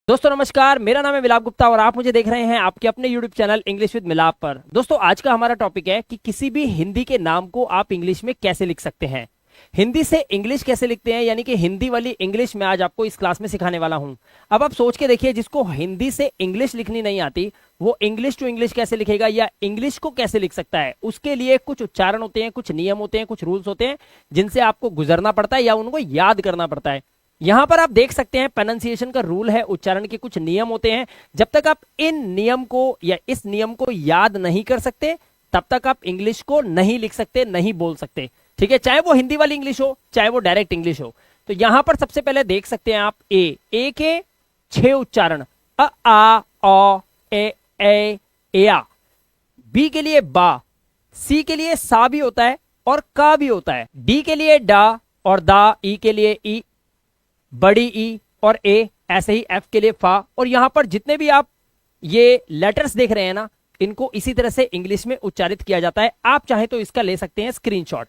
दोस्तों नमस्कार, मेरा नाम है मिलाप गुप्ता और आप मुझे देख रहे हैं आपके अपने YouTube चैनल इंग्लिश विद मिलाप पर। दोस्तों आज का हमारा टॉपिक है कि किसी भी हिंदी के नाम को आप इंग्लिश में कैसे लिख सकते हैं, हिंदी से इंग्लिश कैसे लिखते हैं, यानी कि हिंदी वाली इंग्लिश मैं आज आपको इस क्लास में सिखाने वाला हूं। अब आप सोच के देखिए, जिसको हिंदी से इंग्लिश लिखनी नहीं आती वो इंग्लिश टू इंग्लिश कैसे लिखेगा या इंग्लिश को कैसे लिख सकता है। उसके लिए कुछ उच्चारण होते हैं, कुछ नियम होते हैं, कुछ रूल्स होते हैं जिनसे आपको गुजरना पड़ता है या उनको याद करना पड़ता है। यहां पर आप देख सकते हैं प्रोनाउंसिएशन का रूल है, उच्चारण के कुछ नियम होते हैं। जब तक आप इन नियम को या इस नियम को याद नहीं कर सकते तब तक आप इंग्लिश को नहीं लिख सकते, नहीं बोल सकते। ठीक है, चाहे वो हिंदी वाली इंग्लिश हो चाहे वो डायरेक्ट इंग्लिश हो। तो यहां पर सबसे पहले देख सकते हैं आप ए के 6 उच्चारण, अ आ ओ ए या। बी के लिए बा, सी के लिए सा भी होता है और का भी होता है, डी के लिए डा और दा, ई के लिए ई, बड़ी ई और ए, ऐसे ही एफ के लिए फा। और यहां पर जितने भी आप ये लेटर्स देख रहे हैं ना, इनको इसी तरह से इंग्लिश में उच्चारित किया जाता है। आप चाहे तो इसका ले सकते हैं स्क्रीनशॉट।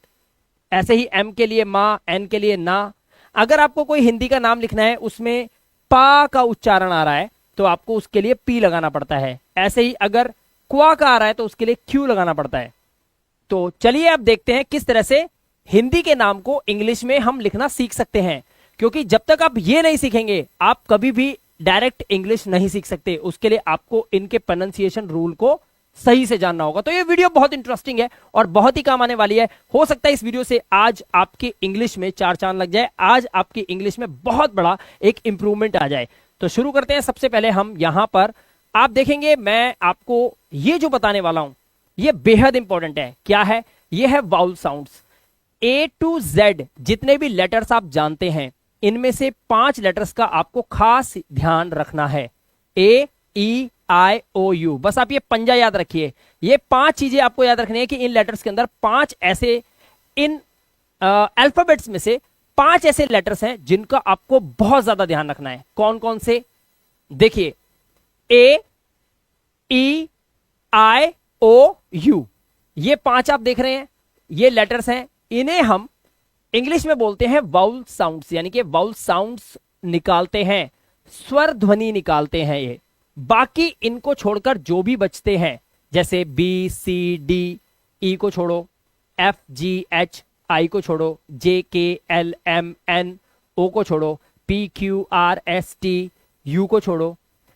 ऐसे ही एम के लिए माँ, एन के लिए ना। अगर आपको कोई हिंदी का नाम लिखना है उसमें पा का उच्चारण आ रहा है तो आपको उसके लिए पी लगाना पड़ता है। ऐसे ही अगर क्वा का आ रहा है तो उसके लिए क्यू लगाना पड़ता है। तो चलिए अब देखते हैं किस तरह से हिंदी के नाम को इंग्लिश में हम लिखना सीख सकते हैं, क्योंकि जब तक आप ये नहीं सीखेंगे आप कभी भी डायरेक्ट इंग्लिश नहीं सीख सकते। उसके लिए आपको इनके प्रोनाउंसिएशन रूल को सही से जानना होगा। तो ये वीडियो बहुत इंटरेस्टिंग है और बहुत ही काम आने वाली है। हो सकता है इस वीडियो से आज आपकी इंग्लिश में चार चांद लग जाए, आज आपकी इंग्लिश में बहुत बड़ा एक इंप्रूवमेंट आ जाए। तो शुरू करते हैं। सबसे पहले हम यहां पर आप देखेंगे, मैं आपको ये जो बताने वाला हूं ये बेहद इंपॉर्टेंट है। क्या है? ये है vowel sounds. A to Z जितने भी लेटर्स आप जानते हैं इनमें से 5 लेटर्स का आपको खास ध्यान रखना है। ए ई आई ओ यू, बस आप ये पंजा याद रखिए। ये 5 चीजें आपको याद रखनी है कि इन लेटर्स के अंदर 5 ऐसे, इन अल्फाबेट्स में से 5 ऐसे लेटर्स हैं जिनका आपको बहुत ज्यादा ध्यान रखना है। कौन कौन से? देखिए, ए ई आई ओ यू, ये 5 आप देख रहे हैं, ये लेटर्स हैं। इन्हें हम इंग्लिश में बोलते हैं वाउल साउंड्स, यानी कि वाउल साउंड्स निकालते हैं, स्वर ध्वनि निकालते हैं ये। बाकी इनको छोड़कर जो भी बचते हैं, जैसे बी सी डी, ई को छोड़ो, एफ जी एच, आई को छोड़ो, जे के एल एम एन, ओ को छोड़ो, P Q R S T, U को छोड़ो,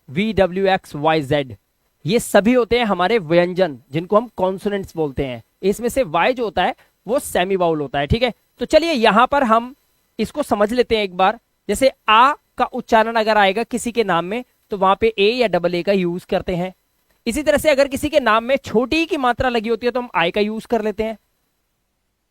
V W X Y Z, ये सभी होते हैं हमारे व्यंजन जिनको हम कॉन्सोनेंट्स बोलते हैं। इसमें से वाई जो होता है वो सेमी वाउल होता है। ठीक है, तो चलिए यहां पर हम इसको समझ लेते हैं एक बार। जैसे आ का उच्चारण अगर आएगा किसी के नाम में तो वहां पे ए या डबल ए का यूज करते हैं। इसी तरह से अगर किसी के नाम में छोटी ई की मात्रा लगी होती है तो हम आई का यूज कर लेते हैं।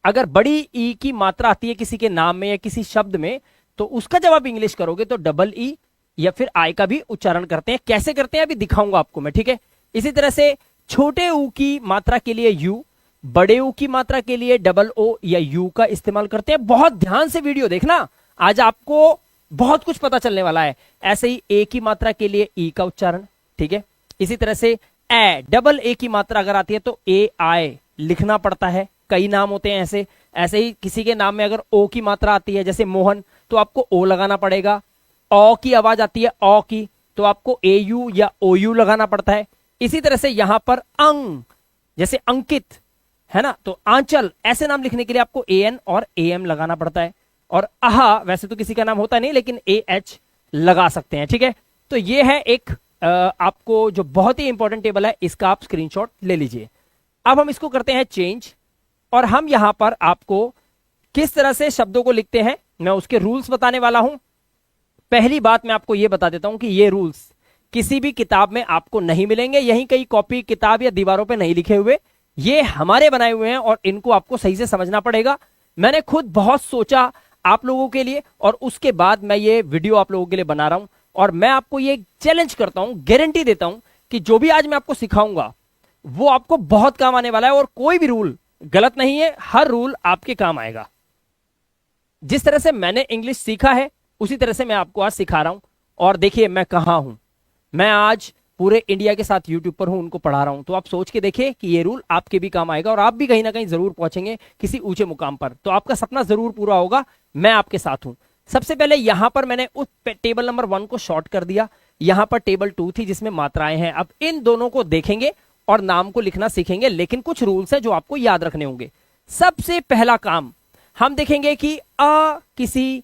अगर बड़ी ई की मात्रा आती है किसी के नाम में या किसी शब्द में तो उसका जब आप इंग्लिश करोगे तो डबल ई या फिर आई का भी उच्चारण करते हैं। कैसे करते हैं अभी दिखाऊंगा आपको मैं। ठीक है, इसी तरह से छोटे ऊ की मात्रा के लिए यू, बड़े ऊ की मात्रा के लिए डबल ओ या यू का इस्तेमाल करते हैं। बहुत ध्यान से वीडियो देखना, आज आपको बहुत कुछ पता चलने वाला है। ऐसे ही ए की मात्रा के लिए ई का उच्चारण। ठीक है, इसी तरह से ए, डबल ए की मात्रा अगर आती है तो ए आई लिखना पड़ता है। कई नाम होते हैं ऐसे। ऐसे ही किसी के नाम में अगर ओ की मात्रा आती है, जैसे मोहन, तो आपको ओ लगाना पड़ेगा। ओ की आवाज आती है ओ की तो आपको ए यू या ओ यू लगाना पड़ता है। इसी तरह से यहां पर अंग, जैसे अंकित है ना, तो आंचल, ऐसे नाम लिखने के लिए आपको ए एन और ए एम लगाना पड़ता है। और आहा वैसे तो किसी का नाम होता नहीं लेकिन ए एच लगा सकते हैं। ठीक है, तो ये है एक आपको जो बहुत ही इंपॉर्टेंट टेबल है, इसका आप स्क्रीनशॉट ले लीजिए। अब हम इसको करते हैं चेंज और हम यहां पर आपको किस तरह से शब्दों को लिखते हैं मैं उसके रूल्स बताने वाला हूं। पहली बात मैं आपको यह बता देता हूं कि ये रूल्स किसी भी किताब में आपको नहीं मिलेंगे, यहीं कहीं कॉपी किताब या दीवारों पे नहीं लिखे हुए, ये हमारे बनाए हुए हैं और इनको आपको सही से समझना पड़ेगा। मैंने खुद बहुत सोचा आप लोगों के लिए और उसके बाद मैं ये वीडियो आप लोगों के लिए बना रहा हूं। और मैं आपको ये चैलेंज करता हूं, गारंटी देता हूं कि जो भी आज मैं आपको सिखाऊंगा वो आपको बहुत काम आने वाला है और कोई भी रूल गलत नहीं है, हर रूल आपके काम आएगा। जिस तरह से मैंने इंग्लिश सीखा है उसी तरह से मैं आपको आज सिखा रहा हूं। और देखिए मैं कहां हूं, मैं आज पूरे इंडिया के साथ यूट्यूब पर हूं, उनको पढ़ा रहा हूं। तो आप सोच के देखिए कि ये रूल आपके भी काम आएगा और आप भी कहीं ना कहीं जरूर पहुंचेंगे किसी ऊंचे मुकाम पर। तो आपका सपना जरूर पूरा होगा, मैं आपके साथ हूं। सबसे पहले यहां पर मैंने उस टेबल नंबर 1 को शॉर्ट कर दिया। यहां पर टेबल 2 थी जिसमें मात्राएं हैं। अब इन दोनों को देखेंगे और नाम को लिखना सीखेंगे, लेकिन कुछ रूल्स हैं जो आपको याद रखने होंगे। सबसे पहला काम हम देखेंगे कि अ किसी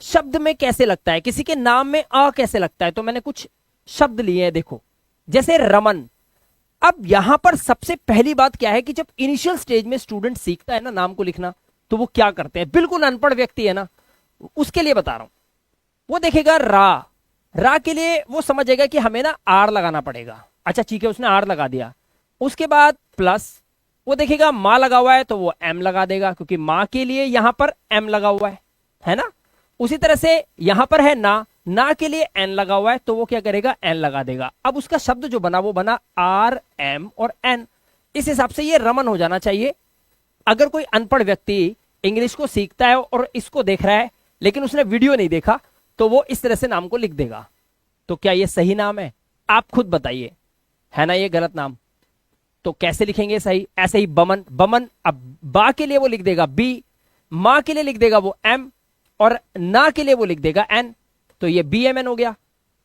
शब्द में कैसे लगता है, किसी के नाम में अ कैसे लगता है। तो मैंने कुछ शब्द लिए हैं, देखो, जैसे रमन। अब यहां पर सबसे पहली बात क्या है कि जब इनिशियल स्टेज में स्टूडेंट सीखता है ना नाम को लिखना, तो वो क्या करते हैं, बिल्कुल अनपढ़ व्यक्ति है ना, उसके लिए बता रहा हूं। वो देखेगा रा के लिए वो समझेगा कि हमें ना आर लगाना पड़ेगा। अच्छा ठीक है, उसने आर लगा दिया। उसके बाद प्लस, वो देखेगा माँ लगा हुआ है तो वो एम लगा देगा, क्योंकि माँ के लिए यहां पर एम लगा हुआ है ना। उसी तरह से यहां पर है ना के लिए एन लगा हुआ है तो वो क्या करेगा, एन लगा देगा। अब उसका शब्द जो बना वो बना आर एम और एन। इस हिसाब से ये रमन हो जाना चाहिए। अगर कोई अनपढ़ व्यक्ति इंग्लिश को सीखता है और इसको देख रहा है लेकिन उसने वीडियो नहीं देखा, तो वो इस तरह से नाम को लिख देगा। तो क्या ये सही नाम है? आप खुद बताइए, है ना ये गलत नाम? तो कैसे लिखेंगे सही? ऐसे ही बमन। अब बा के लिए वो लिख देगा बी, माँ के लिए लिख देगा वो एम, और ना के लिए वो लिख देगा एन। तो ये बी एम एन हो गया।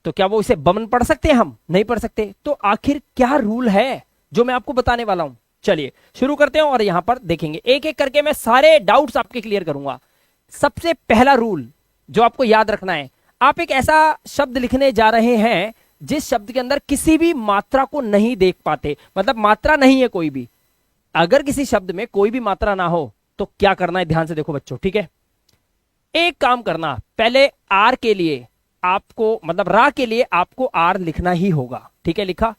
तो क्या वो इसे बमन पढ़ सकते हैं? हम नहीं पढ़ सकते। तो आखिर क्या रूल है जो मैं आपको बताने वाला हूं? चलिए शुरू करते हैं और यहां पर देखेंगे, एक एक करके मैं सारे डाउट्स आपके क्लियर करूंगा। सबसे पहला रूल जो आपको याद रखना है, आप एक ऐसा शब्द लिखने जा रहे हैं जिस शब्द के अंदर किसी भी मात्रा को नहीं देख पाते, मतलब मात्रा नहीं है कोई भी। अगर किसी शब्द में कोई भी मात्रा ना हो तो क्या करना है, ध्यान से देखो बच्चों, ठीक है। एक काम करना, पहले आर के लिए आपको, मतलब रा के लिए आपको आर लिखना ही होगा, ठीक है, लिखा।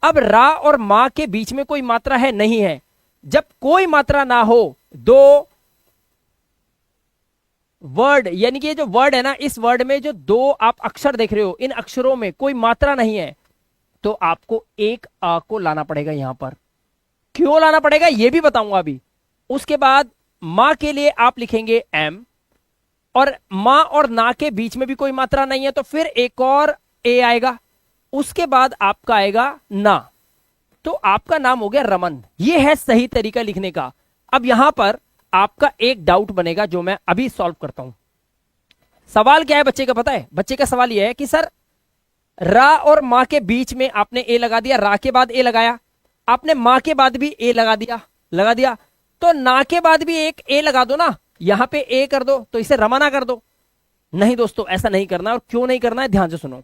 अब रा और मां के बीच में कोई मात्रा है? नहीं है। जब कोई मात्रा ना हो, दो वर्ड, यानी कि ये जो वर्ड है ना, इस वर्ड में जो दो आप अक्षर देख रहे हो, इन अक्षरों में कोई मात्रा नहीं है, तो आपको एक आ को लाना पड़ेगा यहां पर। क्यों लाना पड़ेगा ये भी बताऊंगा अभी। उसके बाद मां के लिए आप लिखेंगे एम, और मां और ना के बीच में भी कोई मात्रा नहीं है तो फिर एक और ए आएगा। उसके बाद आपका आएगा ना, तो आपका नाम हो गया रमन। ये है सही तरीका लिखने का। अब यहां पर आपका एक डाउट बनेगा जो मैं अभी सॉल्व करता हूं। सवाल क्या है बच्चे का, पता है? बच्चे का सवाल यह है कि सर रा और मां के बीच में आपने ए लगा दिया, रा के बाद ए लगाया, आपने मां के बाद भी ए लगा दिया, तो ना के बाद भी एक ए लगा दो ना, यहां पे ए कर दो, तो इसे रमना कर दो। नहीं दोस्तों, ऐसा नहीं करना। और क्यों नहीं करना है, ध्यान से सुनो।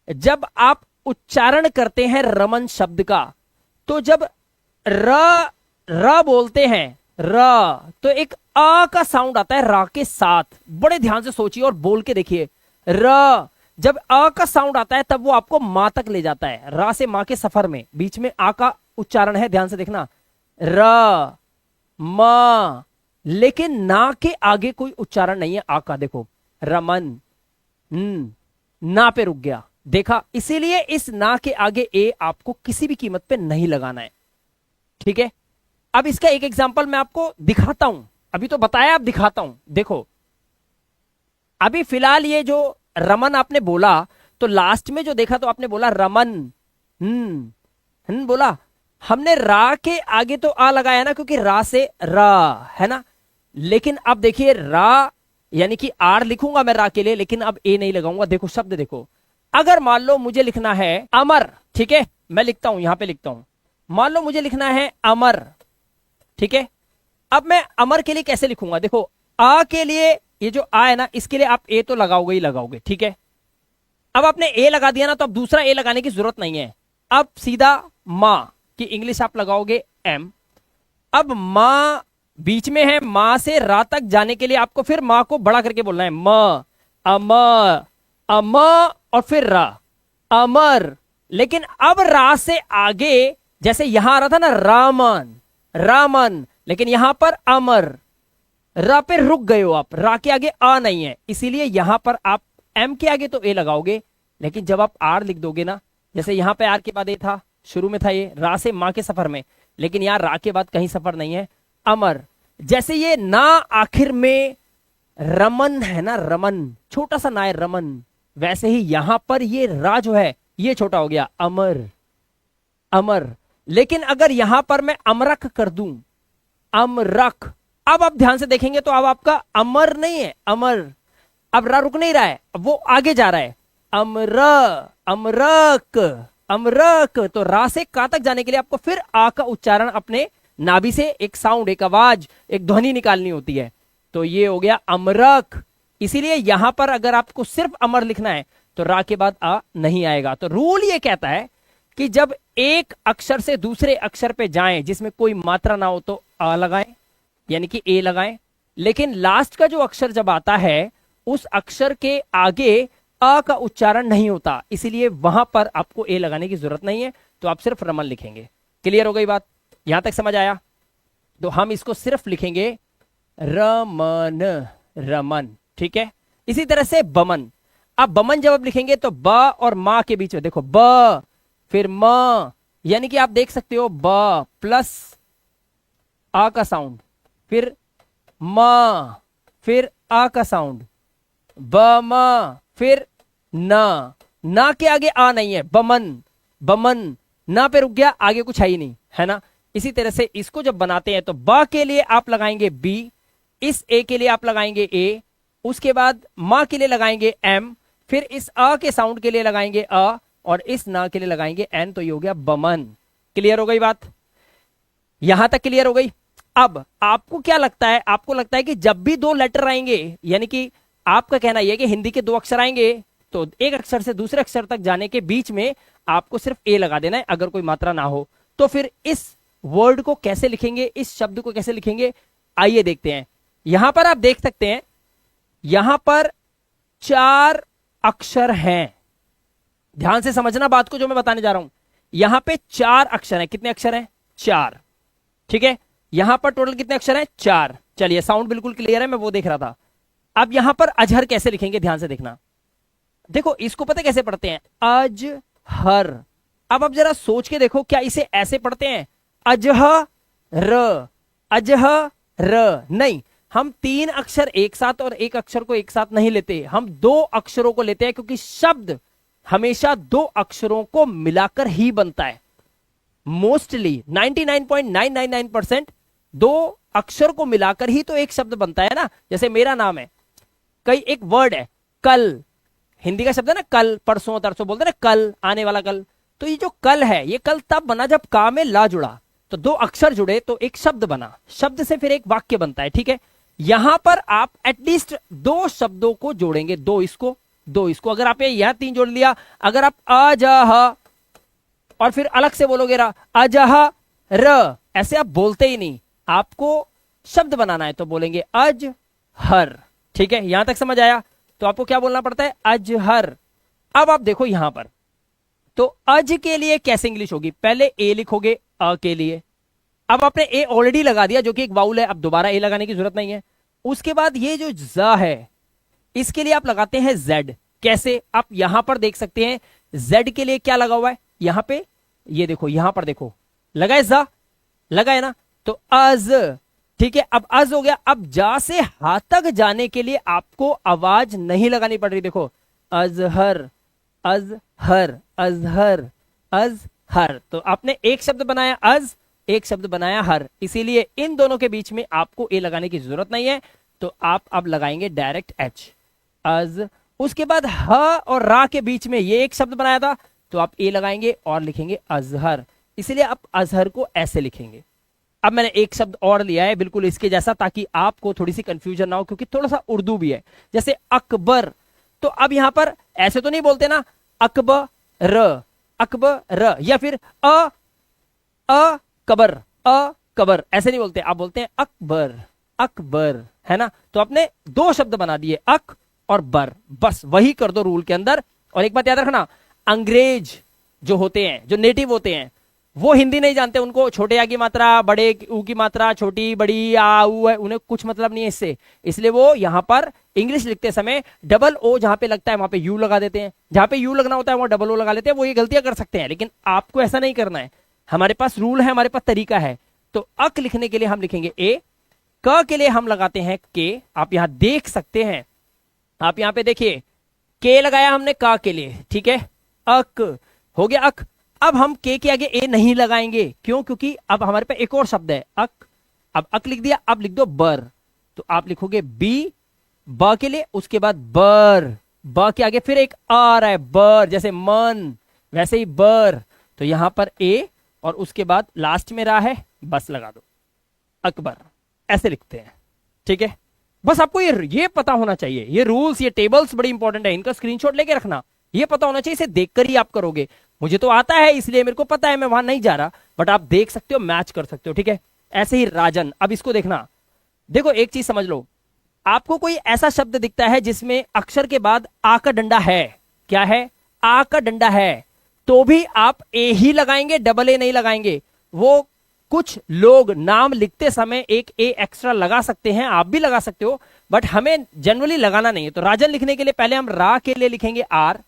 जब आप उच्चारण करते हैं रमन शब्द का, तो जब र बोलते हैं, तो एक आ का साउंड आता है रा के साथ। बड़े ध्यान से सोचिए और बोल के देखिए। जब आ का साउंड आता है तब वो आपको मां तक ले जाता है। रा से मां के सफर में बीच में आ का उच्चारण है, ध्यान से देखना, र म। लेकिन ना के आगे कोई उच्चारण नहीं है आ का। देखो रमन, ना पे रुक गया, देखा। इसीलिए इस ना के आगे ए आपको किसी भी कीमत पे नहीं लगाना है, ठीक है। अब इसका एक एग्जांपल मैं आपको दिखाता हूं। अभी तो बताया, अब दिखाता हूं। देखो अभी फिलहाल ये जो रमन आपने बोला, तो लास्ट में जो देखा तो आपने बोला रमन, बोला। हमने रा के आगे तो आ लगाया ना, क्योंकि रा से रा है ना। लेकिन अब देखिए रा, यानी कि आर लिखूंगा मैं रा के लिए, लेकिन अब ए नहीं लगाऊंगा। देखो शब्द देखो, अगर मान लो मुझे लिखना है अमर, ठीक है, मैं लिखता हूं, यहां पे लिखता हूं। मान लो मुझे लिखना है अमर, ठीक है। अब मैं अमर के लिए कैसे लिखूंगा? देखो आ के लिए, ये जो आ है ना, इसके लिए आप ए तो लगाओगे ही लगाओगे, ठीक है। अब आपने ए लगा दिया ना, तो अब दूसरा ए लगाने की जरूरत नहीं है। अब सीधा मां की इंग्लिश आप लगाओगे एम। अब मां बीच में है, मां से रा तक जाने के लिए आपको फिर मां को बड़ा करके बोलना है, म, अम, और फिर रा, अमर। लेकिन अब रा से आगे, जैसे यहां आ रहा था ना रामन, लेकिन यहां पर अमर, रा पे रुक गए हो आप, रा के आगे आ नहीं है, इसीलिए यहां पर आप एम के आगे तो ए लगाओगे। लेकिन जब आप आर लिख दोगे ना, जैसे यहां पे आर के बाद ए था, शुरू में था ये रा से मां के सफर में, लेकिन यहां रा के बाद कहीं सफर नहीं है, अमर। जैसे ये ना आखिर में रमन है ना, रमन, छोटा सा ना है रमन, वैसे ही यहां पर ये रा जो है ये छोटा हो गया, अमर। लेकिन अगर यहां पर मैं अमरक कर दूं, अमरक, अब आप ध्यान से देखेंगे तो अब आपका अमर नहीं है, अमर। अब रा रुक नहीं रहा है, अब वो आगे जा रहा है, अमर, अमरक, अमरक। तो रा से का तक जाने के लिए आपको फिर आ का उच्चारण अपने नाभि से एक साउंड, एक आवाज, एक ध्वनि निकालनी होती है। तो ये हो गया अमरक। इसीलिए यहां पर अगर आपको सिर्फ अमर लिखना है तो रा के बाद आ नहीं आएगा। तो रूल ये कहता है कि जब एक अक्षर से दूसरे अक्षर पे जाएं जिसमें कोई मात्रा ना हो तो आ लगाएं, यानी कि ए लगाएं। लेकिन लास्ट का जो अक्षर जब आता है उस अक्षर के आगे अ का उच्चारण नहीं होता, इसीलिए वहां पर आपको ए लगाने की जरूरत नहीं है। तो आप सिर्फ रमन लिखेंगे। क्लियर हो गई बात? यहां तक समझ आया? तो हम इसको सिर्फ लिखेंगे रमन, रमन। ठीक है। इसी तरह से बमन। अब बमन जब आप लिखेंगे तो ब और मां के बीच में देखो ब फिर म, यानी कि आप देख सकते हो ब प्लस आ का साउंड, फिर म, फिर आ का साउंड, ब म, फिर ना के आगे आ नहीं है, बमन, बमन। ना पे रुक गया, आगे कुछ है ही नहीं, है ना। इसी तरह से इसको जब बनाते हैं तो ब के लिए आप लगाएंगे बी, इस ए के लिए आप लगाएंगे ए, उसके बाद मां के लिए लगाएंगे एम, फिर इस अ के साउंड के लिए लगाएंगे अ, और इस ना के लिए लगाएंगे एन। तो ये हो गया बमन। क्लियर हो गई बात? यहां तक क्लियर हो गई? अब आपको क्या लगता है? आपको लगता है कि जब भी दो लेटर आएंगे, यानी कि आपका कहना यह कि हिंदी के दो अक्षर आएंगे तो एक अक्षर से दूसरे अक्षर तक जाने के बीच में आपको सिर्फ ए लगा देना है अगर कोई मात्रा ना हो। तो फिर इस वर्ड को कैसे लिखेंगे, इस शब्द को कैसे लिखेंगे, आइए देखते हैं। यहां पर आप देख सकते हैं, यहां पर 4 अक्षर हैं। ध्यान से समझना बात को जो मैं बताने जा रहा हूं। यहां पे 4 अक्षर हैं। कितने अक्षर हैं? 4। ठीक है। यहां पर टोटल कितने अक्षर हैं? 4। चलिए, साउंड बिल्कुल क्लियर है, मैं वो देख रहा था। अब यहां पर अजहर कैसे लिखेंगे, ध्यान से देखना। देखो, इसको पता कैसे पढ़ते हैं? अजहर। अब आप जरा सोच के देखो, क्या इसे ऐसे पढ़ते हैं अजहर, अजहर? नहीं, हम 3 अक्षर एक साथ और एक अक्षर को एक साथ नहीं लेते, हम 2 अक्षरों को लेते हैं, क्योंकि शब्द हमेशा 2 अक्षरों को मिलाकर ही बनता है। मोस्टली 99.999% 2 अक्षर को मिलाकर ही तो एक शब्द बनता है ना। जैसे मेरा नाम है, कई एक वर्ड है कल, हिंदी का शब्द है ना कल, परसों तरसों बोलते हैं ना, कल, आने वाला कल। तो ये जो कल है, ये कल तब बना जब का में ला जुड़ा, तो 2 अक्षर जुड़े तो एक शब्द बना, शब्द से फिर एक वाक्य बनता है। ठीक है। यहां पर आप एटलीस्ट 2 शब्दों को जोड़ेंगे, 2 इसको, 2 इसको। अगर आप यहां 3 जोड़ लिया, अगर आप अजह और फिर अलग से बोलोगे रा, अजह र, ऐसे आप बोलते ही नहीं, आपको शब्द बनाना है तो बोलेंगे अजहर। ठीक है। यहां तक समझ आया? तो आपको क्या बोलना पड़ता है? अजहर। अब आप देखो यहां पर, तो अज के लिए कैसे इंग्लिश होगी? पहले ए लिखोगे अ के लिए। अब आपने ए ऑलरेडी लगा दिया जो कि एक वाउल है, अब दोबारा ए लगाने की जरूरत नहीं है। उसके बाद ये जो ज है, इसके लिए आप लगाते हैं जेड। कैसे? आप यहां पर देख सकते हैं जेड के लिए क्या लगा हुआ है यहां पे, ये देखो, यहां पर देखो, लगा है ज, लगा है ना। तो अज। ठीक है। अब अज हो गया। अब जा से हा तक जाने के लिए आपको आवाज नहीं लगानी पड़ रही। देखो, अजहर, अजहर, अजहर, अजहर। तो आपने एक शब्द बनाया अज, एक शब्द बनाया हर, इसीलिए इन दोनों के बीच में आपको ए लगाने की जरूरत नहीं है। तो आप अब लगाएंगे डायरेक्ट एच, अज। उसके बाद ह और रा के बीच में ये एक शब्द बनाया था, तो आप ए लगाएंगे और लिखेंगे अजहर, इसलिए आप अजहर को ऐसे लिखेंगे। अब मैंने एक शब्द और लिया है बिल्कुल इसके जैसा, ताकि आपको थोड़ी सी कंफ्यूजन ना हो, क्योंकि थोड़ा सा उर्दू भी है। जैसे अकबर, तो अब यहां पर ऐसे तो नहीं बोलते ना, अकबर, अकबर, या फिर कबर, कबर, ऐसे नहीं बोलते, आप बोलते हैं अकबर, अकबर, है ना। तो आपने 2 शब्द बना दिए, अक और बर, बस वही कर दो रूल के अंदर। और एक बात याद रखना, अंग्रेज जो होते हैं, जो नेटिव होते हैं, वो हिंदी नहीं जानते, उनको छोटे आ की मात्रा, बड़े ऊ की मात्रा, छोटी बड़ी आ ऊ है, उन्हें कुछ मतलब नहीं है इससे, इसलिए वो यहां पर इंग्लिश लिखते समय डबल ओ जहां पे लगता है वहां पे यू लगा देते हैं, जहां पे यू लगना होता है वहां डबल ओ लगा लेते हैं। वो ये गलतियां कर सकते हैं, लेकिन आपको ऐसा नहीं करना है। हमारे पास रूल है, हमारे पास तरीका है। तो अक लिखने के लिए हम लिखेंगे ए, क के लिए हम लगाते हैं के। आप यहां देख सकते हैं, आप यहां पे देखिए, के लगाया हमने का के लिए। ठीक है। अक हो गया, अक। अब हम के आगे ए नहीं लगाएंगे, क्यों? क्योंकि अब हमारे पास एक और शब्द है अक। अब अक लिख दिया, अब लिख दो बर, तो आप लिखोगे बी, ब के लिए, उसके बाद बर, ब के आगे फिर एक आ रहा है, बर, जैसे मन वैसे ही बर, तो यहां पर ए और उसके बाद लास्ट में रहा है, बस लगा दो, अकबर, ऐसे लिखते हैं। ठीक है, बस आपको ये पता होना चाहिए, ये रूल्स, ये टेबल्स बड़ी इंपॉर्टेंट है, इनका स्क्रीनशॉट लेके रखना, ये पता होना चाहिए, इसे देखकर ही आप करोगे। मुझे तो आता है इसलिए मेरे को पता है, मैं वहां नहीं जा रहा, बट आप देख सकते हो, मैच कर सकते हो। ठीक है, ऐसे ही राजन, अब इसको देखना, देखो एक चीज समझ लो, आपको कोई ऐसा शब्द दिखता है जिसमें अक्षर के बाद आ का डंडा है, क्या है, आ का डंडा है, तो भी आप ए ही लगाएंगे, डबल ए नहीं लगाएंगे। वो कुछ लोग नाम लिखते समय एक ए एक्स्ट्रा लगा सकते हैं, आप भी लगा सकते हो, बट हमें जनरली लगाना नहीं है। तो राजन लिखने के लिए पहले हम रा के लिए लिखेंगे आर,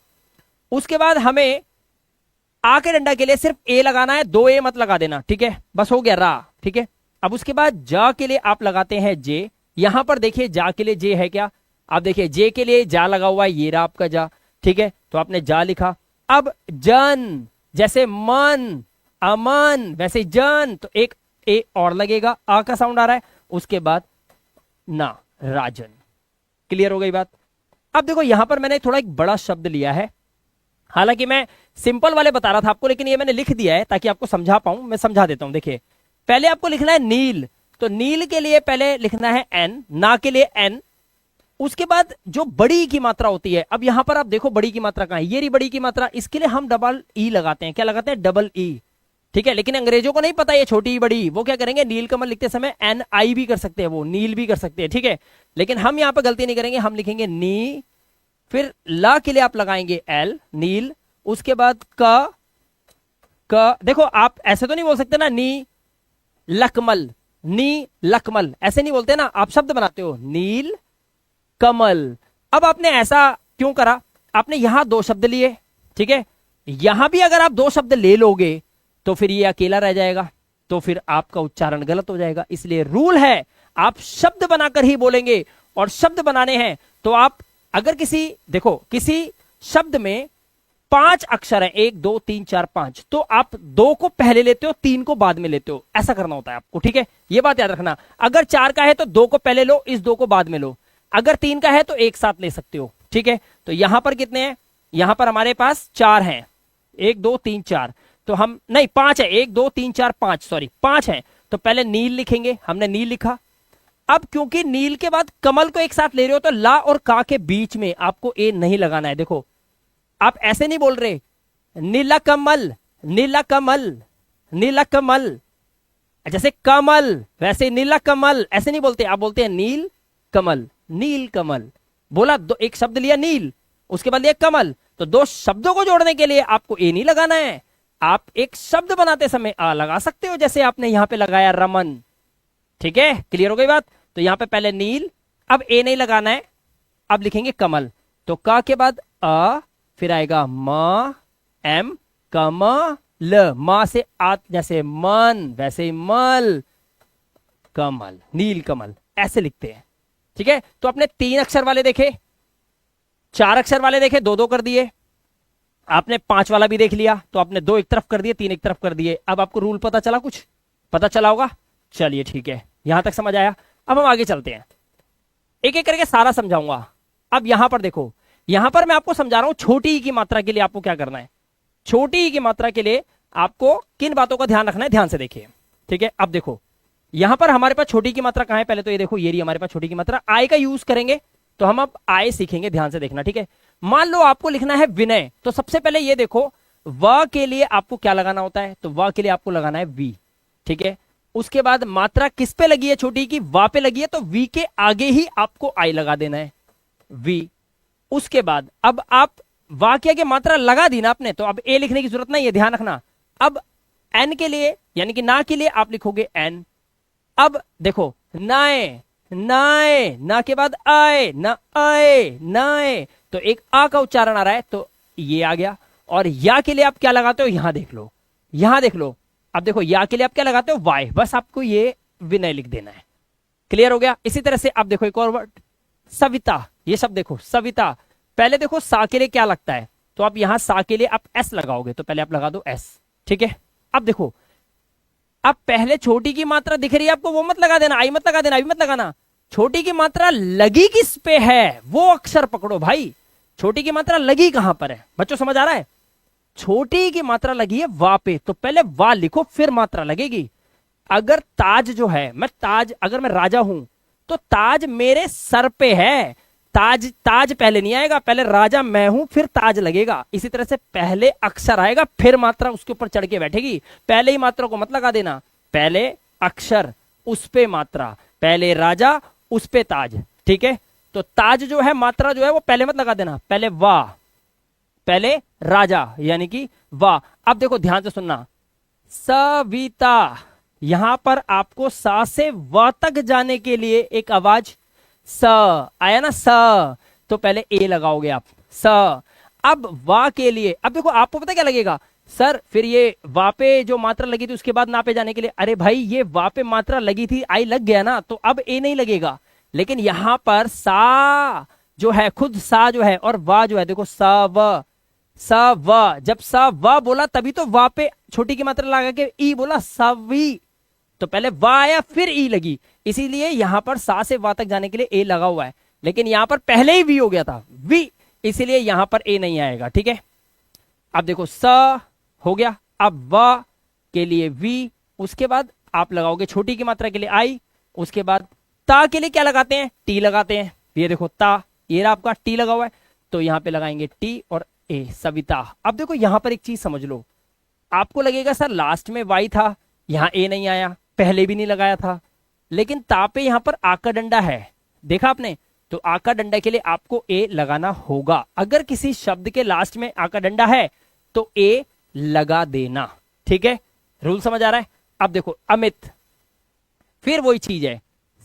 उसके बाद हमें आ के डंडा के लिए सिर्फ ए लगाना है, दो ए मत लगा देना। ठीक है, बस हो गया रा। ठीक है, अब उसके बाद जा के लिए आप लगाते हैं जे, यहां पर देखिए जा के लिए जे है क्या, आप देखिए जे के लिए जा लगा हुआ है, ये रहा आपका जा। ठीक है, तो आपने जा लिखा। अब जन, जैसे मन, अमन, वैसे जन, तो एक ए और लगेगा, आ का साउंड आ रहा है, उसके बाद ना, राजन। क्लियर हो गई बात। अब देखो यहां पर मैंने थोड़ा एक बड़ा शब्द लिया है, हालांकि मैं सिंपल वाले बता रहा था आपको, लेकिन ये मैंने लिख दिया है ताकि आपको समझा पाऊं, मैं समझा देता हूं। देखिए पहले आपको लिखना है नील, तो नील के लिए पहले लिखना है एन, ना के लिए एन, उसके बाद जो बड़ी की मात्रा होती है, अब यहां पर आप देखो बड़ी की मात्रा कहां है, ये रही बड़ी की मात्रा, इसके लिए हम डबल ई लगाते हैं, क्या लगाते हैं, डबल ई। ठीक है, लेकिन अंग्रेजों को नहीं पता ये छोटी बड़ी, वो क्या करेंगे, नीलकमल लिखते समय एन आई भी कर सकते हैं, वो नील भी कर सकते हैं। ठीक है, लेकिन हम यहां पर गलती नहीं करेंगे, हम लिखेंगे नी, फिर ला के लिए आप लगाएंगे एल, नील, उसके बाद क, देखो आप ऐसे तो नहीं बोल सकते ना, नी लकमल, नी लकमल, ऐसे नहीं बोलते ना, आप शब्द बनाते हो नील कमल। अब आपने ऐसा क्यों करा, आपने यहां दो शब्द लिए, ठीक है, यहां भी अगर आप दो शब्द ले लोगे तो फिर ये अकेला रह जाएगा, तो फिर आपका उच्चारण गलत हो जाएगा। इसलिए रूल है, आप शब्द बनाकर ही बोलेंगे, और शब्द बनाने हैं तो आप अगर देखो किसी शब्द में 5 अक्षर हैं, 1 2 3 4 5, तो आप 2 को पहले लेते हो, 3 को बाद में लेते हो, ऐसा करना होता है आपको। ठीक है, ये बात याद रखना, अगर 4 का है तो 2 को पहले लो, इस 2 को बाद में लो, अगर 3 का है तो एक साथ ले सकते हो। ठीक है, तो यहां पर कितने हैं, यहां पर हमारे पास 4 हैं, 1 2 3 4, तो हम नहीं 5 है, 1 2 3 4 5, सॉरी 5 है, तो पहले नील लिखेंगे, हमने नील लिखा। अब क्योंकि नील के बाद कमल को एक साथ ले रहे हो, तो ला और का के बीच में आपको ए नहीं लगाना है। देखो आप ऐसे नहीं बोल रहे नीला कमल, नीला कमल, नीला कमल, जैसे कमल वैसे नीला कमल, ऐसे नहीं बोलते, आप बोलते हैं नील कमल, नील कमल। बोला दो, एक शब्द लिया नील, उसके बाद लिया कमल, तो दो शब्दों को जोड़ने के लिए आपको ए नहीं लगाना है, आप एक शब्द बनाते समय आ लगा सकते हो, जैसे आपने यहां पे लगाया रमन। ठीक है, क्लियर हो गई बात। तो यहां पे पहले नील, अब ए नहीं लगाना है, अब लिखेंगे कमल, तो का के बाद अ, फिर आएगा म, एम, कमल, मां से आत, जैसे मन वैसे ही मल, कमल, नील कमल, ऐसे लिखते हैं। ठीक है, तो आपने 3 अक्षर वाले देखे, 4 अक्षर वाले देखे, 2 कर दिए, आपने 5 वाला भी देख लिया, तो आपने 2 एक तरफ कर दिए, 3 एक तरफ कर दिए। अब आपको रूल पता चला, कुछ पता चला होगा, चलिए ठीक है, यहां तक समझ आया। अब हम आगे चलते हैं, एक एक करके सारा समझाऊंगा। अब यहां पर देखो, यहां पर मैं आपको समझा रहा हूं छोटी ई की मात्रा के लिए आपको क्या करना है। छोटी ई की मात्रा के लिए आपको किन बातों का ध्यान रखना है, ध्यान से देखिए। ठीक है, अब देखो यहां पर हमारे पास छोटी की मात्रा कहां है, पहले तो ये देखो, ये रही हमारे पास छोटी की मात्रा, आय का यूज करेंगे, तो हम अब आय सीखेंगे, ध्यान से देखना। ठीक है, मान लो आपको लिखना है विनय, तो सबसे पहले ये देखो व के लिए आपको क्या लगाना होता है, तो व के लिए आपको लगाना है वी। ठीक है, उसके बाद मात्रा किस पे लगी है, छोटी की वा पे लगी है, तो वी के आगे ही आपको आई लगा देना है, वी। उसके बाद अब आप वा के आगे मात्रा लगा दी ना आपने, तो अब ए लिखने की जरूरत नहीं है, ध्यान रखना। अब एन के लिए यानी कि ना के लिए आप लिखोगे एन। अब देखो नाए, नाए, ना के बाद आए, ना आए, नाए, तो एक आ का उच्चारण आ रहा है, तो ये आ गया। और या के लिए आप क्या लगाते हो, यहां देख लो, यहां देख लो, अब देखो या के लिए आप क्या लगाते हो, वाई, बस आपको ये विनय लिख देना है। क्लियर हो गया। इसी तरह से अब देखो एक और वर्ड सविता, ये शब्द देखो सविता, पहले देखो सा के लिए क्या लगता है, तो आप यहां सा के लिए आप एस लगाओगे, तो पहले आप लगा दो एस। ठीक है, अब देखो अब पहले छोटी की मात्रा दिख रही है आपको, वो मत लगा देना, आई मत लगा देना, अभी मत लगाना, छोटी की मात्रा लगी किस पे है वो अक्षर पकड़ो भाई। छोटी की मात्रा लगी कहां पर है बच्चों, समझ आ रहा है? छोटी की मात्रा लगी है वा पे, तो पहले वा लिखो फिर मात्रा लगेगी। अगर ताज जो है, मैं ताज, अगर मैं राजा हूं तो ताज मेरे सर पे है, ताज ताज पहले नहीं आएगा, पहले राजा मैं हूं फिर ताज लगेगा। इसी तरह से पहले अक्षर आएगा फिर मात्रा उसके ऊपर चढ़ के बैठेगी। पहले ही मात्रा को मत लगा देना, पहले अक्षर उस पे मात्रा, पहले राजा उस पे ताज, ठीक है? तो ताज जो है मात्रा जो है वो पहले मत लगा देना, पहले वाह, पहले राजा यानी कि वाह। अब देखो ध्यान से सुनना, सविता, यहां पर आपको सा से व तक जाने के लिए एक आवाज स आया ना, स, तो पहले ए लगाओगे आप, स। अब वा के लिए, अब देखो आपको पता क्या लगेगा सर, फिर ये वा पे जो मात्रा लगी थी उसके बाद ना पे जाने के लिए, अरे भाई ये वा पे मात्रा लगी थी, आई लग गया ना, तो अब ए नहीं लगेगा। लेकिन यहां पर सा जो है, खुद सा जो है और वा जो है, देखो सा व, सा व, जब सा व बोला तभी तो वा पे छोटी की मात्रा लगा के ई बोला, सवी, तो पहले वा आया फिर ई लगी, इसीलिए यहां पर सा से वा तक जाने के लिए ए लगा हुआ है। लेकिन यहां पर पहले ही वी हो गया था, वी, इसीलिए यहां पर ए नहीं आएगा, ठीक है? अब देखो स हो गया, अब व के लिए वी, उसके बाद आप लगाओगे छोटी की मात्रा के लिए आई, उसके बाद ता के लिए क्या लगाते हैं, टी लगाते हैं। ये देखो ता, ये रहा आपका टी लगा हुआ है, तो यहां पे लगाएंगे टी और ए, सविता। अब देखो यहां पर एक चीज समझ लो, आपको लगेगा सर लास्ट में वाई था, यहां ए नहीं आया, पहले भी नहीं लगाया था, लेकिन ता पे यहां पर आका डंडा है, देखा आपने? तो आका डंडा के लिए आपको ए लगाना होगा। अगर किसी शब्द के लास्ट में आका डंडा है तो ए लगा देना, ठीक है? रूल समझ आ रहा है? अब देखो अमित, फिर वही चीज है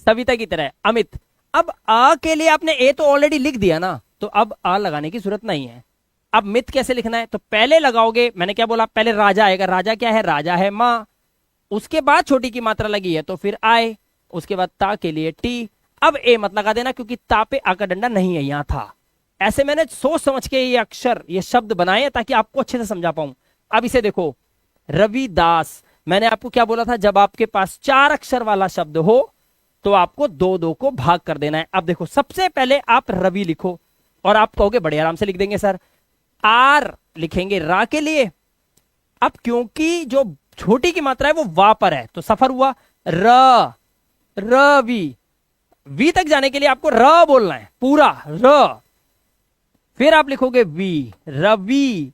सविता की तरह, अमित। अब आ के लिए आपने ए तो ऑलरेडी लिख दिया ना, तो अब आ लगाने की जरूरत नहीं है। अब मित कैसे लिखना है, तो पहले लगाओगे, मैंने क्या बोला, पहले राजा आएगा, राजा क्या है, राजा है माँ, उसके बाद छोटी की मात्रा लगी है तो फिर आए, उसके बाद ता के लिए टी। अब ए मत लगा देना क्योंकि ता पे आ का डंडा नहीं है, यहां था। ऐसे मैंने सोच समझ के ये अक्षर, ये शब्द बनाए ताकि आपको अच्छे से समझा पाऊं। अब इसे देखो, रविदास, मैंने आपको क्या बोला था, जब आपके पास 4 अक्षर वाला शब्द हो तो आपको 2-2 को भाग कर देना है। अब देखो सबसे पहले आप रवि लिखो, और आप कहोगे बड़े आराम से लिख देंगे सर, आर लिखेंगे रा के लिए। अब क्योंकि जो छोटी की मात्रा है वो वा पर है तो सफर हुआ, र, रवि, वी तक जाने के लिए आपको र बोलना है पूरा, र, फिर आप लिखोगे वी, रवि।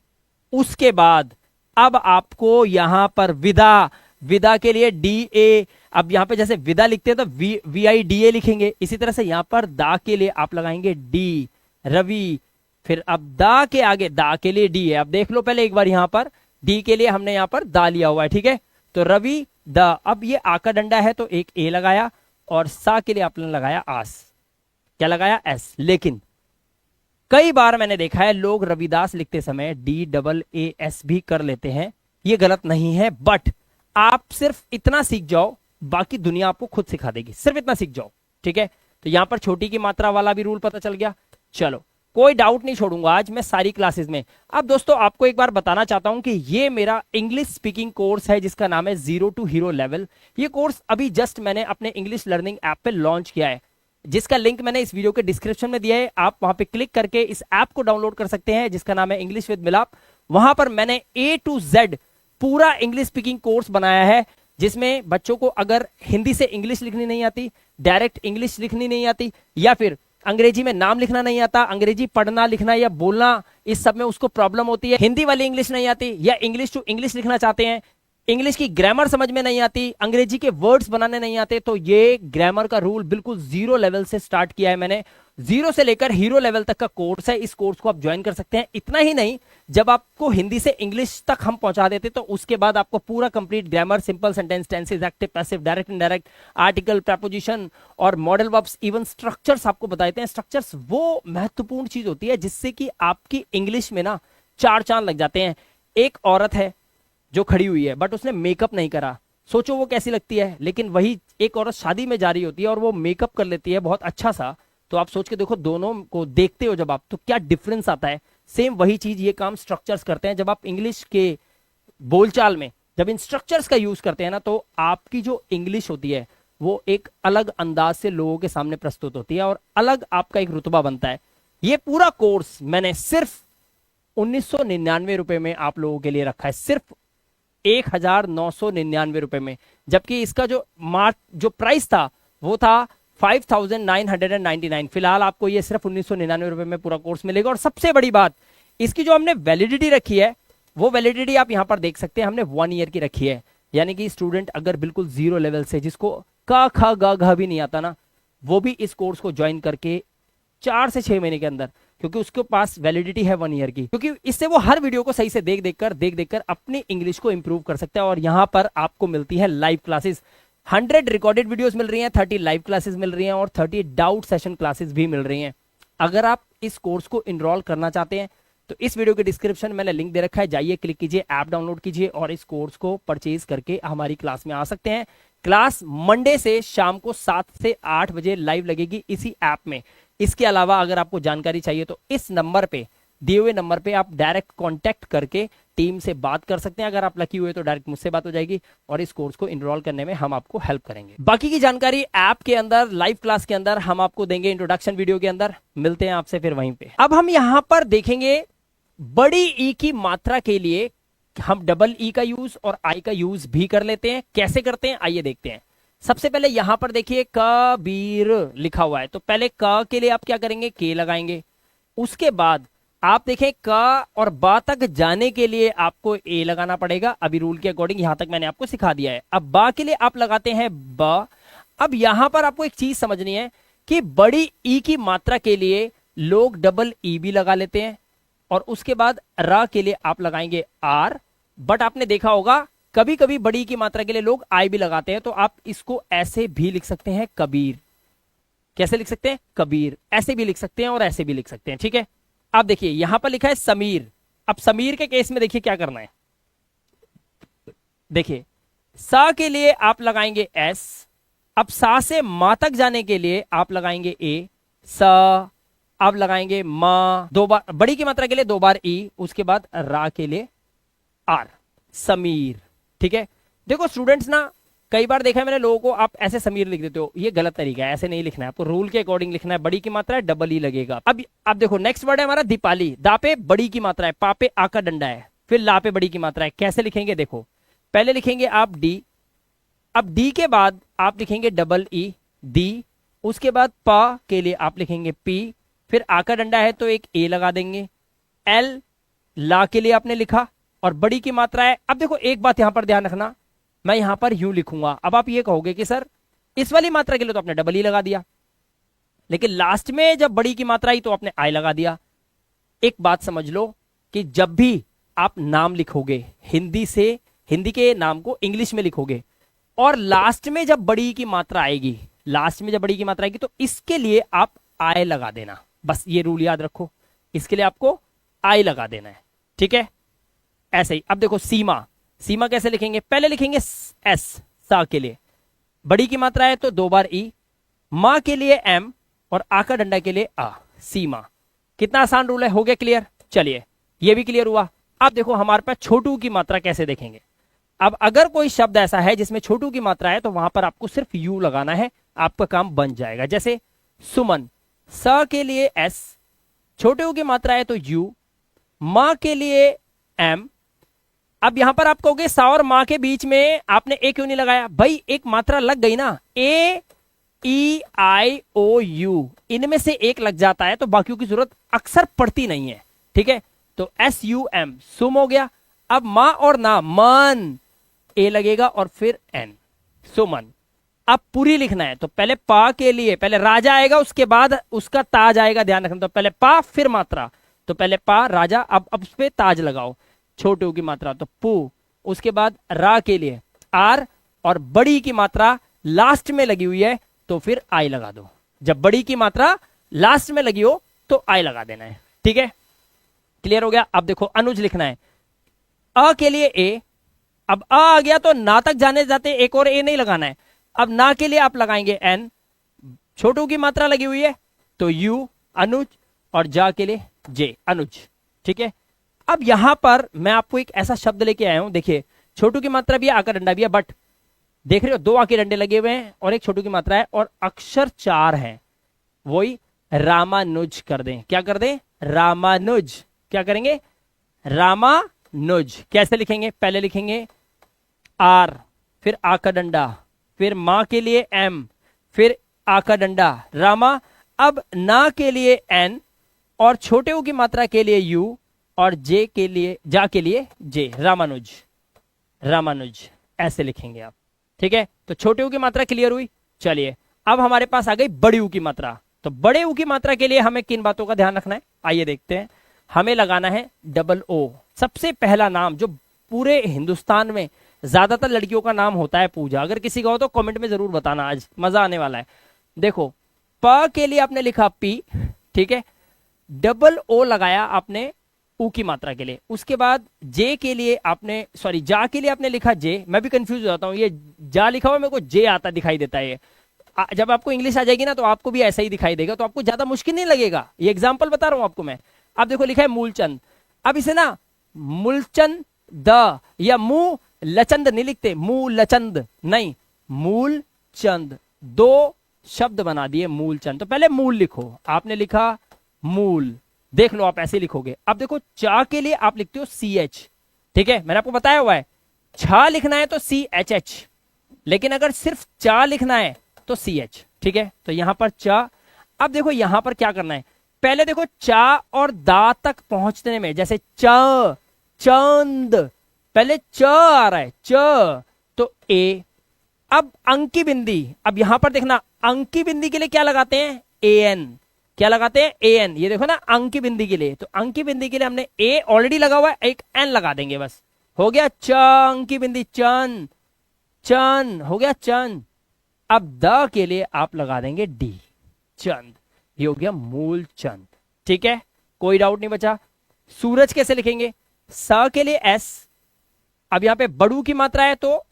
उसके बाद अब आपको यहां पर विदा, विदा के लिए डी ए, अब यहां पे जैसे विदा लिखते हैं तो वी आई डी ए लिखेंगे, इसी तरह से यहां पर दा के लिए आप लगाएंगे डी, रवि। फिर अब दा के आगे, दा के लिए डी है, अब देख लो पहले एक बार, यहां पर डी के लिए हमने यहां पर दा लिया हुआ है, ठीक है? तो रवि द, अब ये आ का डंडा है तो एक ए लगाया, और सा के लिए आपने लगाया आस, क्या लगाया, एस। लेकिन कई बार मैंने देखा है लोग रविदास लिखते समय DAAS भी कर लेते हैं, ये गलत नहीं है, बट आप सिर्फ इतना सीख जाओ, बाकी दुनिया आपको खुद सिखा देगी, सिर्फ इतना सीख जाओ, ठीक है? तो यहां पर छोटी की मात्रा वाला भी रूल पता चल गया। चलो कोई डाउट नहीं छोड़ूंगा आज मैं सारी क्लासेस में। अब दोस्तों आपको एक बार बताना चाहता हूं कि ये मेरा इंग्लिश स्पीकिंग कोर्स है जिसका नाम है 0 to हीरो लेवल। ये कोर्स अभी जस्ट मैंने अपने इंग्लिश लर्निंग ऐप पे लॉन्च किया है, जिसका लिंक मैंने इस वीडियो के डिस्क्रिप्शन में दिया है। आप वहां पे क्लिक करके इस ऐप को डाउनलोड कर सकते हैं जिसका नाम है इंग्लिश विद मिलाप। वहां पर मैंने A to Z पूरा इंग्लिश स्पीकिंग कोर्स बनाया है, जिसमें बच्चों को अगर हिंदी से इंग्लिश लिखनी नहीं आती, डायरेक्ट इंग्लिश लिखनी नहीं आती, या फिर अंग्रेजी में नाम लिखना नहीं आता, अंग्रेजी पढ़ना लिखना या बोलना इस सब में उसको प्रॉब्लम होती है, हिंदी वाली इंग्लिश नहीं आती, या इंग्लिश टू इंग्लिश लिखना चाहते हैं, इंग्लिश की ग्रामर समझ में नहीं आती, अंग्रेजी के वर्ड्स बनाने नहीं आते, तो ये ग्रामर का रूल बिल्कुल 0 लेवल से स्टार्ट किया है मैंने। 0 से लेकर हीरो लेवल तक का कोर्स है, इस कोर्स को आप ज्वाइन कर सकते हैं। इतना ही नहीं, जब आपको हिंदी से इंग्लिश तक हम पहुंचा देते तो उसके बाद आपको पूरा complete grammar, simple sentence, tenses, active, passive, direct, indirect, article, preposition और मॉडल वर्ब्स, इवन स्ट्रक्चर्स आपको बताते हैं। स्ट्रक्चर्स वो महत्वपूर्ण चीज होती है जिससे कि आपकी इंग्लिश में ना 4 चांद लग जाते हैं। एक औरत है जो खड़ी हुई है बट उसने मेकअप नहीं करा, सोचो वो कैसी लगती है। लेकिन वही एक औरत शादी में जा रही होती है और वो मेकअप कर लेती है बहुत अच्छा सा, तो आप सोच के देखो, दोनों को देखते हो जब आप, तो क्या डिफरेंस आता है। सेम वही चीज ये काम स्ट्रक्चर्स करते हैं। जब आप इंग्लिश के बोलचाल में जब इन स्ट्रक्चर्स का यूज करते हैं ना, तो आपकी जो इंग्लिश होती है वो एक अलग अंदाज से लोगों के सामने प्रस्तुत होती है और अलग आपका एक रुतबा बनता है। ये पूरा कोर्स मैंने सिर्फ 1999 रुपए में आप लोगों के लिए रखा है, सिर्फ 1999 रुपए में, जबकि इसका जो प्राइस था वो था 5999। फिलहाल आपको ये सिर्फ 1999 रुपए में पूरा कोर्स मिलेगा। और सबसे बड़ी बात, इसकी जो हमने वैलिडिटी रखी है वो वैलिडिटी आप यहां पर देख सकते हैं, हमने 1 ईयर की रखी है। यानी कि स्टूडेंट अगर बिल्कुल जीरो लेवल से, जिसको का खा गा घा भी नहीं आता ना, वो भी इस कोर्स को ज्वाइन करके 4 से 6 महीने के अंदर, क्योंकि उसके पास वैलिडिटी है 1 ईयर की, क्योंकि इससे वो हर वीडियो को सही से देख देख कर अपनी इंग्लिश को इंप्रूव कर सकता है। और यहां पर आपको मिलती है लाइव क्लासेस, 100 रिकॉर्डेड वीडियोस मिल रही हैं, 30 लाइव क्लासेस मिल रही हैं और 30 डाउट सेशन क्लासेस भी मिल रही हैं। अगर आप इस कोर्स को इनरोल करना चाहते हैं तो इस वीडियो के डिस्क्रिप्शन में मैंने लिंक दे रखा है, जाइए क्लिक कीजिए, ऐप डाउनलोड कीजिए और इस कोर्स को परचेज करके हमारी क्लास में आ सकते हैं। क्लास मंडे से शाम को 7 से 8 बजे लाइव लगेगी इसी ऐप में। इसके अलावा अगर आपको जानकारी चाहिए तो इस नंबर पे, दिए हुए नंबर पे आप डायरेक्ट कांटेक्ट करके टीम से बात कर सकते हैं। अगर आप लकी हुए तो डायरेक्ट मुझसे बात हो जाएगी और इस कोर्स को इनरोल करने में हम आपको हेल्प करेंगे। बाकी की जानकारी ऐप के अंदर, लाइव क्लास के अंदर हम आपको देंगे, इंट्रोडक्शन वीडियो के अंदर। मिलते हैं आपसे फिर वहीं पे। अब हम यहां पर देखेंगे बड़ी ई की मात्रा के लिए हम डबल ई का यूज और आई का यूज भी कर लेते हैं। कैसे करते हैं आइए देखते हैं। सबसे पहले यहां पर देखिए कबीर लिखा हुआ है, तो पहले क के लिए आप क्या करेंगे, के लगाएंगे। उसके बाद आप देखें क और बा तक जाने के लिए आपको ए लगाना पड़ेगा। अभी रूल के अकॉर्डिंग यहां तक मैंने आपको सिखा दिया है। अब बा के लिए आप लगाते हैं ब। अब यहां पर आपको एक चीज समझनी है कि बड़ी ई की मात्रा के लिए लोग डबल ई भी लगा लेते हैं और उसके बाद रा के लिए आप लगाएंगे आर। बट आपने देखा होगा कभी कभी बड़ी की मात्रा के लिए लोग आई भी लगाते हैं, तो आप इसको ऐसे भी लिख सकते हैं कबीर। कैसे लिख सकते हैं, कबीर। ऐसे भी लिख सकते हैं और ऐसे भी लिख सकते हैं, ठीक है। आप देखिए यहां पर लिखा है समीर। अब समीर के केस में देखिए क्या करना है। देखिए सा के लिए आप लगाएंगे एस। अब सा से मा तक जाने के लिए आप लगाएंगे ए। सा आप लगाएंगे मा, 2 बार बड़ी की मात्रा के लिए 2 बार ई, उसके बाद रा के लिए आर, समीर। ठीक है। देखो स्टूडेंट्स ना, कई बार देखा है मैंने लोगों को, आप ऐसे समीर लिख देते हो, ये गलत तरीका है, ऐसे नहीं लिखना है, आपको रूल के अकॉर्डिंग लिखना है। बड़ी की मात्रा है, डबल ई लगेगा। अब आप देखो नेक्स्ट वर्ड है हमारा दीपाली। दा पे बड़ी की मात्रा है, पा पे आ का डंडा है, फिर ला पे बड़ी की मात्रा है। कैसे लिखेंगे देखो, पहले लिखेंगे आप डी। अब डी के बाद आप लिखेंगे डबल ई, दी। उसके बाद पा के लिए आप लिखेंगे पी, फिर आ का डंडा है तो एक ए लगा देंगे। एल, ला के लिए आपने लिखा और बड़ी की मात्रा है। अब देखो एक बात यहां पर ध्यान रखना, मैं यहां पर यू लिखूंगा। अब आप ये कहोगे कि सर इस वाली मात्रा के लिए तो आपने डबल ई लगा दिया, लेकिन लास्ट में जब बड़ी की मात्रा आई तो आपने आई लगा दिया। एक बात समझ लो कि जब भी आप नाम लिखोगे हिंदी से, हिंदी के नाम को इंग्लिश में लिखोगे और लास्ट में जब बड़ी की मात्रा आएगी, लास्ट में जब बड़ी की मात्रा आएगी तो इसके लिए आप आई लगा देना। बस ये रूल याद रखो, इसके लिए आपको आई लगा देना है, ठीक है। ऐसे ही अब देखो सीमा। सीमा कैसे लिखेंगे, पहले लिखेंगे एस सा के लिए, बड़ी की मात्रा है तो 2 बार ई, मां के लिए एम और आ का डंडा के लिए आ, सीमा। कितना आसान रूल है, हो गया क्लियर। चलिए ये भी क्लियर हुआ। अब देखो हमारे पास छोटू की मात्रा कैसे देखेंगे। अब अगर कोई शब्द ऐसा है जिसमें छोटू की मात्रा है तो वहां पर आपको सिर्फ यू लगाना है, आपका काम बन जाएगा। जैसे सुमन, स के लिए एस, छोटे की मात्रा है तो यू, मां के लिए एम। अब यहां पर आप कहोगे सा और मां के बीच में आपने ए क्यों नहीं लगाया, भाई एक मात्रा लग गई ना, ए ई आई ओ यू, इनमें से एक लग जाता है तो बाकियों की जरूरत अक्सर पड़ती नहीं है, ठीक है। तो एस यू एम, सुम हो गया। अब मां और ना, मन, ए लगेगा और फिर एन, सुमन। अब पूरी लिखना है तो पहले पा के लिए पहले राजा आएगा, उसके बाद उसका ताज आएगा, ध्यान रखना। तो पहले पा फिर मात्रा, तो पहले पा राजा, अब उस पे ताज लगाओ, छोटे की मात्रा तो पू, उसके बाद रा के लिए आर और बड़ी की मात्रा लास्ट में लगी हुई है तो फिर आई लगा दो। जब बड़ी की मात्रा लास्ट में लगी हो तो आई लगा देना है, ठीक है। क्लियर हो गया। अब देखो अनुज लिखना है, अ के लिए ए। अब अ आ गया तो ना तक जाने जाते एक और ए नहीं लगाना है। अब ना के लिए आप लगाएंगे एन, छोटू की मात्रा लगी हुई है तो यू अनुज और जा के लिए जे अनुज, ठीक है। अब यहां पर मैं आपको एक ऐसा शब्द लेके आया हूं, देखिए छोटू की मात्रा भी है, आका डंडा भी है, बट देख रहे हो 2 आके डंडे लगे हुए हैं और एक छोटू की मात्रा है और अक्षर 4 है। वही रामानुज कर दें। क्या कर दें? रामानुज। क्या करेंगे? रामानुज। कैसे लिखेंगे? पहले लिखेंगे आर, फिर आ का डंडा, फिर मां के लिए एम, फिर आ का डंडा रामा। अब ना के लिए एन, और छोटे ऊ की मात्रा के लिए यू, और जे के लिए, जा के लिए जे। रामानुज, रामानुज ऐसे लिखेंगे आप। ठीक है, तो छोटे ऊ की मात्रा क्लियर हुई। चलिए अब हमारे पास आ गई बड़ी ऊ की मात्रा। तो बड़े ऊ की मात्रा के लिए हमें किन बातों का ध्यान रखना है, आइए देखते हैं। हमें लगाना है डबल ओ। सबसे पहला नाम जो पूरे हिंदुस्तान में ज्यादातर लड़कियों का नाम होता है पूजा। अगर किसी का हो तो कमेंट में जरूर बताना, आज मजा आने वाला है। देखो प के लिए आपने लिखा पी, ठीक है, डबल ओ लगाया आपने ऊ की मात्रा के लिए। उसके बाद जे के लिए आपने, सॉरी जा के लिए आपने लिखा जे। मैं भी कंफ्यूज हो जाता हूं, ये जा लिखा हुआ मेरे को जे आता दिखाई देता है। ये जब आपको इंग्लिश आ जाएगी ना तो आपको भी ऐसा ही दिखाई देगा, तो आपको ज्यादा मुश्किल नहीं लगेगा। ये एग्जाम्पल बता रहा हूं आपको मैं। अब देखो लिखा है मूलचंद। अब इसे ना मूलचंद द या मुंह लचंद नहीं लिखते, मूल लचंद नहीं, मूल चंद। दो शब्द बना दिए मूलचंद। तो पहले मूल लिखो, आपने लिखा मूल, देख लो आप ऐसे लिखोगे। अब देखो चा के लिए आप लिखते हो सी एच, ठीक है, मैंने आपको बताया हुआ है। छा लिखना है तो सी एच एच, लेकिन अगर सिर्फ चा लिखना है तो सी एच, ठीक है। तो यहां पर चा। अब देखो यहां पर क्या करना है, पहले देखो चा और दा तक पहुंचने में, जैसे च, चंद, पहले च आ रहा है च, तो ए। अब अंकी बिंदी, अब यहां पर देखना अंकी बिंदी के लिए क्या लगाते हैं, ए एन। क्या लगाते हैं, ए एन। ये देखो ना अंकी बिंदी के लिए, तो अंकी बिंदी के लिए हमने ए ऑलरेडी लगा हुआ है, एक एन लगा देंगे बस, हो गया च अंकी बिंदी, चन, चन हो गया चन। अब द के लिए आप लगा देंगे डी, चंद। ये हो गया मूल चंद, ठीक है, कोई डाउट नहीं बचा। सूरज कैसे लिखेंगे, स के लिए एस। अब यहां पे बड़ू की मात्रा है तो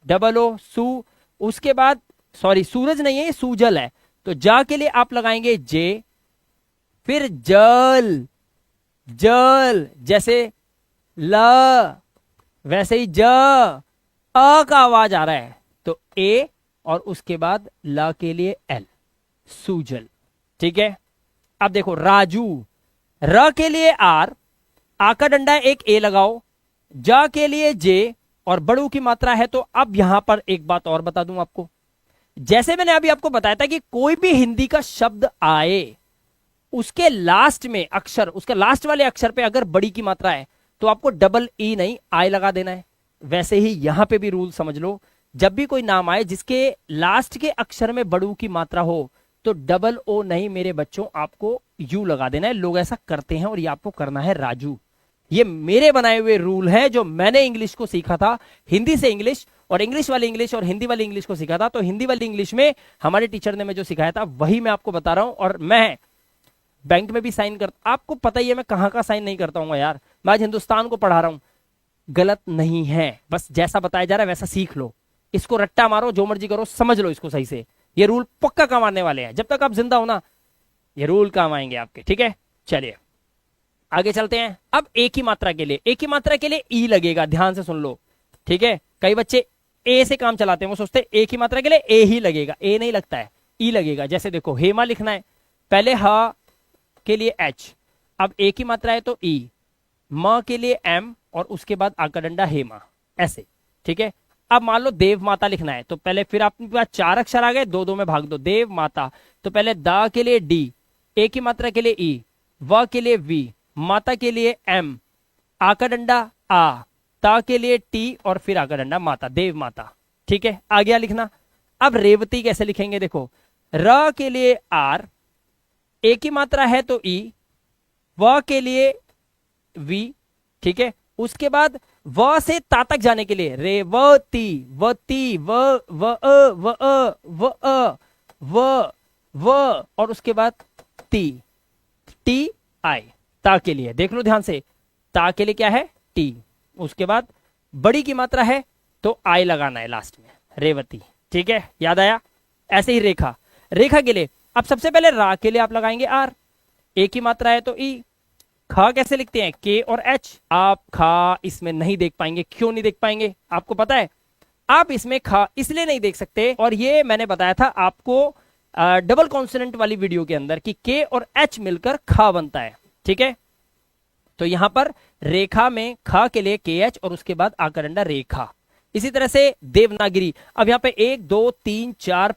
डबल ओ सू। उसके बाद सॉरी सूरज नहीं है, ये सूजल है, तो जा के लिए आप लगाएंगे जे। फिर जल, जल जैसे ल वैसे ही ज, अ का आवाज आ रहा है तो ए, और उसके बाद ला के लिए एल, सूजल, ठीक है। अब देखो राजू, र के लिए आर, आ का डंडा एक ए लगाओ, जा के लिए जे, और बड़ू की मात्रा है। तो अब यहां पर एक बात और बता दूं आपको, जैसे मैंने अभी आपको बताया था कि कोई भी हिंदी का शब्द आए, उसके लास्ट में अक्षर, उसके लास्ट वाले अक्षर पे अगर बड़ी की मात्रा है तो आपको डबल ई नहीं आई लगा देना है। वैसे ही यहां पे भी रूल समझ लो, जब भी कोई नाम आए जिसके लास्ट के अक्षर में बड़ू की मात्रा हो तो डबल ओ नहीं मेरे बच्चों, आपको यू लगा देना है। लोग ऐसा करते हैं और ये आपको करना है राजू। ये मेरे बनाए हुए रूल है, जो मैंने इंग्लिश को सीखा था, हिंदी से इंग्लिश और इंग्लिश वाली इंग्लिश और हिंदी वाली इंग्लिश को सीखा था। तो हिंदी वाली इंग्लिश में हमारे टीचर ने मैं जो सिखाया था वही मैं आपको बता रहा हूं। और मैं बैंक में भी साइन कर, आपको पता ही है मैं कहां का साइन नहीं करता हूँ यार, मैं आज हिंदुस्तान को पढ़ा रहा हूं। गलत नहीं है, बस जैसा बताया जा रहा है वैसा सीख लो, इसको रट्टा मारो, जो मर्जी करो, समझ लो इसको सही से। ये रूल पक्का काम आने वाले हैं, जब तक आप जिंदा हो ना ये रूल काम आएंगे आपके, ठीक है। चलिए आगे चलते हैं। अब एक ही मात्रा के लिए, एक ही मात्रा के लिए ई लगेगा, ध्यान से सुन लो, ठीक है। कई बच्चे ए से काम चलाते हैं, वो सोचते हैं एक ही मात्रा के लिए ए ही लगेगा, ए नहीं लगता है, ई लगेगा। जैसे देखो हेमा लिखना है, पहले ह के लिए एच, अब एक ही मात्रा है तो ई, म के लिए एम, और उसके बाद आ का डंडा हेमा, ऐसे, ठीक है। अब मान लो देव माता लिखना है, तो पहले फिर आपके पास चार अक्षर आ गए, दो दो में भाग दो, देव माता, तो पहले दा के लिए डी, एक ही मात्रा के लिए ई, व के लिए वी, माता के लिए एम, आ का डंडा आ, ता के लिए टी, और फिर आ का डंडा माता, देव माता, ठीक है। आ गया लिखना। अब रेवती कैसे लिखेंगे, देखो र के लिए आर, एक ही मात्रा है तो ई, व के लिए वी, ठीक है। उसके बाद व से ता तक जाने के लिए रेवती, वती, व अ, व अ, व अ, व, और उसके बाद ती, टी आई, ता के लिए देख लो ध्यान से, ता के लिए क्या है टी, उसके बाद बड़ी की मात्रा है तो आई लगाना है लास्ट में, रेवती, ठीक है, याद आया। ऐसे ही रेखा, रेखा के लिए अब सबसे पहले रा के लिए आप लगाएंगे आर, एक ही मात्रा है तो ई। खा कैसे लिखते हैं, के और एच। आप खा इसमें नहीं देख पाएंगे, क्यों नहीं देख पाएंगे आपको पता है, आप इसमें खा इसलिए नहीं देख सकते, और ये मैंने बताया था आपको डबल कॉन्सोनेंट वाली वीडियो के अंदर कि के और एच मिलकर खा बनता है, ठीक है। तो यहां पर रेखा में खा के लिए के एच और उसके बाद आकार अंडा रेखा। इसी तरह से देवनागरी, अब यहां पे 1 2 3 4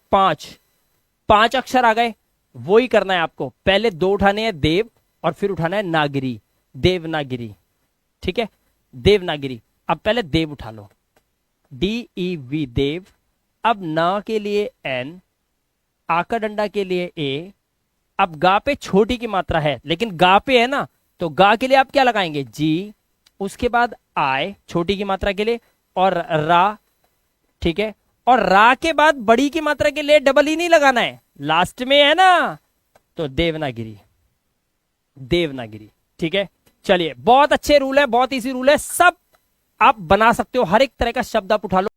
5 अक्षर आ गए, वो ही करना है आपको। पहले 2 उठाने हैं देव और फिर उठाना है नागरी, देवनागरी, ठीक है। देवनागरी, अब पहले देव उठा लो, DEV देव। अब ना के लिए N, आका डंडा के लिए A। अब गा पे छोटी की मात्रा है लेकिन गा पे है ना, तो गा के लिए आप क्या लगाएंगे G, उसके बाद I छोटी की मात्रा के लिए और रा, ठीक है। और रा के बाद बड़ी की मात्रा के लिए डबल ही नहीं लगाना है, लास्ट में है ना, तो देवनागरी, देवनागरी, ठीक है। चलिए, बहुत अच्छे रूल है, बहुत इजी रूल है, सब आप बना सकते हो, हर एक तरह का शब्द आप उठा लो।